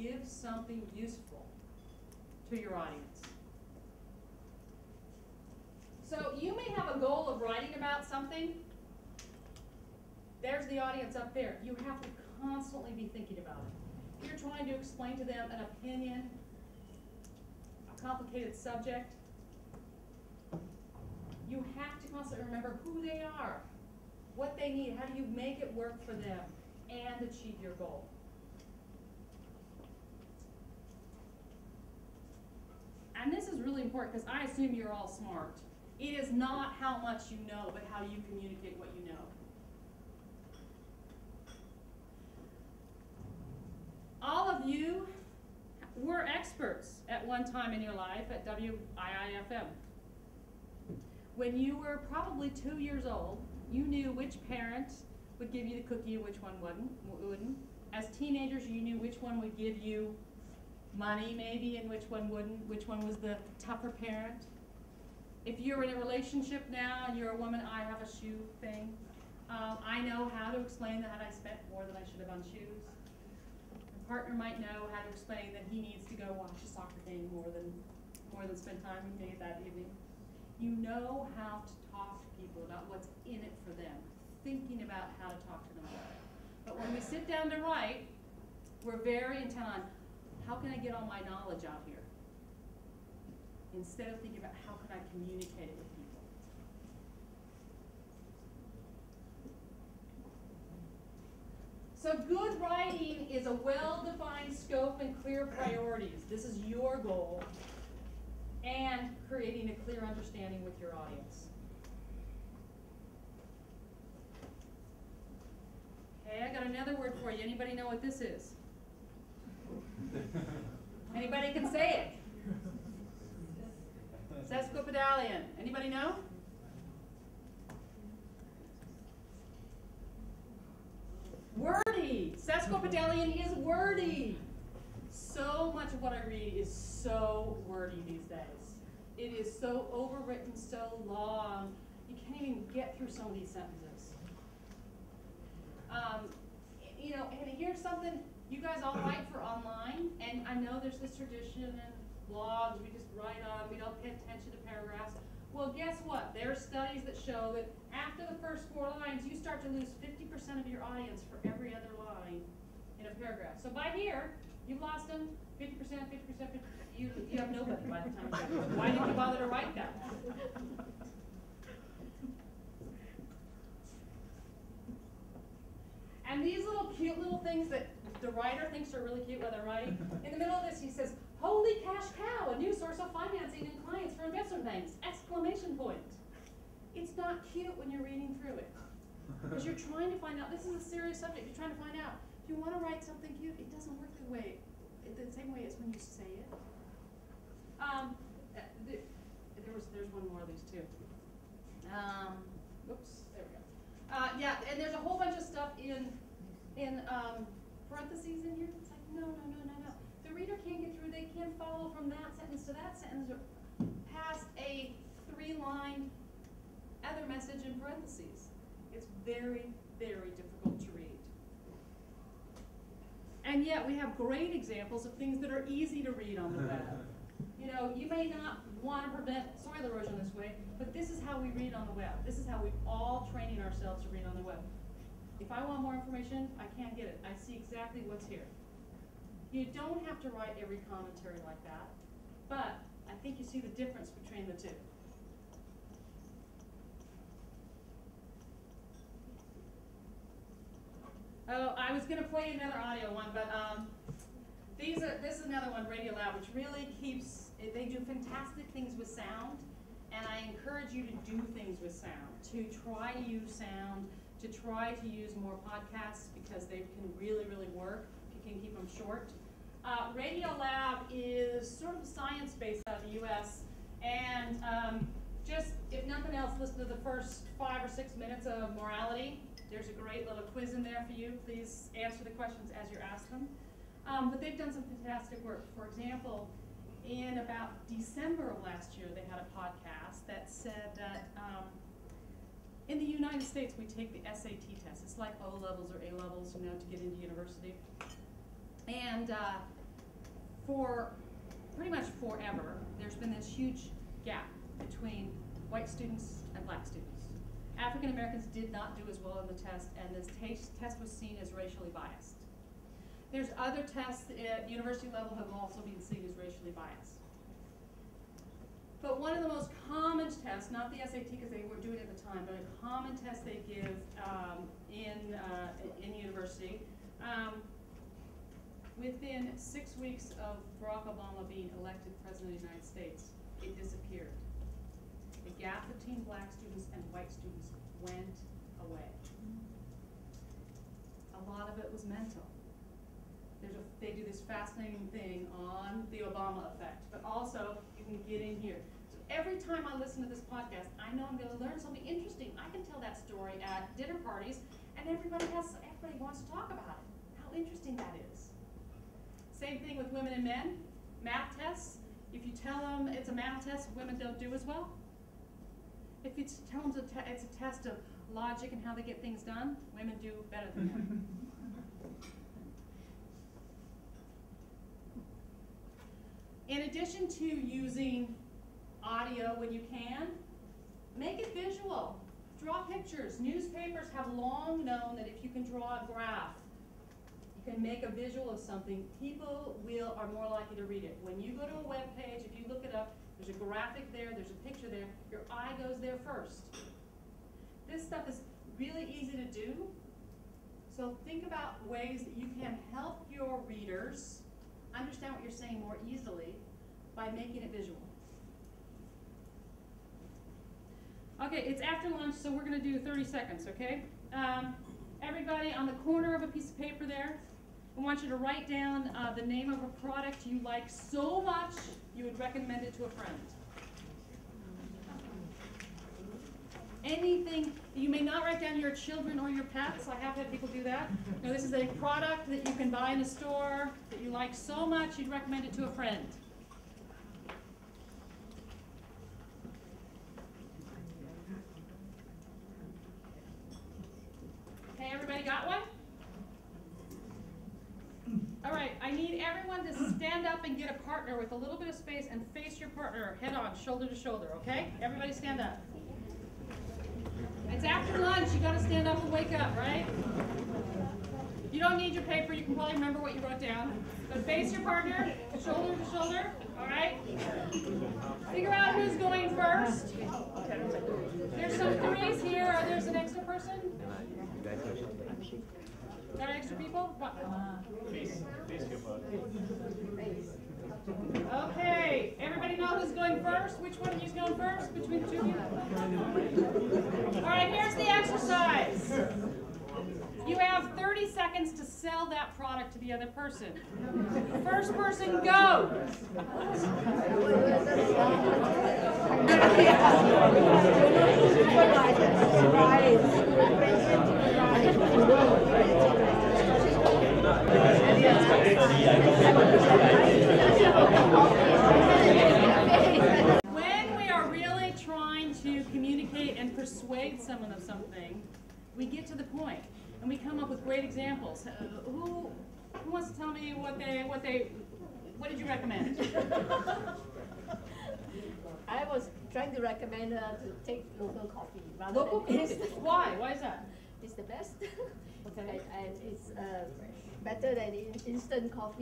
give something useful to your audience. So you may have a goal of writing about something. There's the audience up there. You have to constantly be thinking about it. If you're trying to explain to them an opinion, a complicated subject, you have to constantly remember who they are, what they need, how do you make it work for them and achieve your goal. And this is really important because I assume you're all smart. It is not how much you know, but how you communicate what you know. All of you were experts at one time in your life at WIIFM. When you were probably 2 years old, you knew which parent would give you the cookie and which one wouldn't. As teenagers, you knew which one would give you money maybe and which one wouldn't, which one was the tougher parent. If you're in a relationship now and you're a woman, I have a shoe thing. I know how to explain that I spent more than I should have on shoes. My partner might know how to explain that he needs to go watch a soccer game more than spend time with me that evening. You know how to talk to people about what's in it for them, thinking about how to talk to them about it. But when we sit down to write, we're very intent on how can I get all my knowledge out here, instead of thinking about how can I communicate it with people. So good writing is a well-defined scope and clear priorities. This is your goal, and creating a clear understanding with your audience. Okay, I got another word for you. Anybody know what this is? Anybody can say it. Sesquipedalian. Anybody know? Wordy. Sesquipedalian is wordy. So much of what I read is so wordy these days. It is so overwritten, so long, you can't even get through some of these sentences. You know, and here's something, you guys all write for online, and I know there's this tradition in blogs, we just write on, we don't pay attention to paragraphs. Well, guess what? There are studies that show that after the first 4 lines, you start to lose 50% of your audience for every other line in a paragraph. So by here, you've lost them 50%, 50%, 50%. You have nobody by the time you're done. Why did you bother to write that? And these little cute little things that the writer thinks are really cute while they're writing. In the middle of this, he says, "Holy cash cow, a new source of financing and clients for investment banks!" Exclamation point. It's not cute when you're reading through it. Because you're trying to find out, this is a serious subject, you're trying to find out. If you want to write something cute, it doesn't work the same way as when you say it. There's one more of these too. Oops, there we go. Yeah, and there's a whole bunch of stuff in parentheses in here. It's like, no. The reader can't get through, they can't follow from that sentence to that sentence or past a 3-line other message in parentheses. It's very, very difficult to read. And yet we have great examples of things that are easy to read on the web. You know, you may not want to prevent soil erosion this way, but this is how we read on the web. This is how we're all training ourselves to read on the web. If I want more information, I can't get it. I see exactly what's here. You don't have to write every commentary like that, but I think you see the difference between the two. Oh, I was going to play another audio one, but this is another one, Radiolab, which really keeps, they do fantastic things with sound, and I encourage you to do things with sound, to try to use sound, to try to use more podcasts because they can really, really work if you can keep them short. Radiolab is sort of science-based out of the US, and just, if nothing else, listen to the first 5 or 6 minutes of morality. There's a great little quiz in there for you. Please answer the questions as you're asked them. But they've done some fantastic work. For example, in about December of last year, they had a podcast that said that in the United States, we take the SAT test. It's like O-levels or A-levels, you know, to get into university. And for pretty much forever, there's been this huge gap between white students and black students. African Americans did not do as well on the test, and this test was seen as racially biased. There's other tests at university level have also been seen as racially biased. But one of the most common tests, not the SAT because they were doing it at the time, but a common test they give in university, within 6 weeks of Barack Obama being elected President of the United States, it disappeared. The gap between black students and white students went away. A lot of it was mental. They do this fascinating thing on the Obama effect, but also you can get in here. So every time I listen to this podcast, I know I'm going to learn something interesting. I can tell that story at dinner parties, and everybody wants to talk about it. How interesting that is. Same thing with women and men. Math tests. If you tell them it's a math test, women don't do as well. If you tell them it's a test of logic and how they get things done, women do better than men. In addition to using audio when you can, make it visual. Draw pictures. Newspapers have long known that if you can draw a graph, you can make a visual of something, people are more likely to read it. When you go to a web page, if you look it up, there's a graphic there, there's a picture there, your eye goes there first. This stuff is really easy to do, so think about ways that you can help your readers understand what you're saying more easily by making it visual. Okay, it's after lunch, so we're going to do 30 seconds, okay? Everybody on the corner of a piece of paper there, I want you to write down the name of a product you like so much you would recommend it to a friend. Anything, you may not write down your children or your pets. I have had people do that. No, this is a product that you can buy in a store that you like so much you'd recommend it to a friend. Okay, everybody got one? All right, I need everyone to stand up and get a partner with a little bit of space and face your partner head on, shoulder to shoulder, okay? Everybody stand up. It's after lunch, you gotta stand up and wake up, right? You don't need your paper, you can probably remember what you wrote down. But face your partner, shoulder to shoulder, all right? Figure out who's going first. There's some threes here, there's an extra person? Got extra people? Face your partner. Okay, everybody know who's going first? Which one of you's going first between the two of you? All right, here's the exercise. You have 30 seconds to sell that product to the other person. First person, go. When we are really trying to communicate and persuade someone of something, we get to the point and we come up with great examples. Who wants to tell me what did you recommend? I was trying to recommend to take local coffee rather Local than coffee? Why? Why is that? It's the best. Okay. And it's better than instant coffee.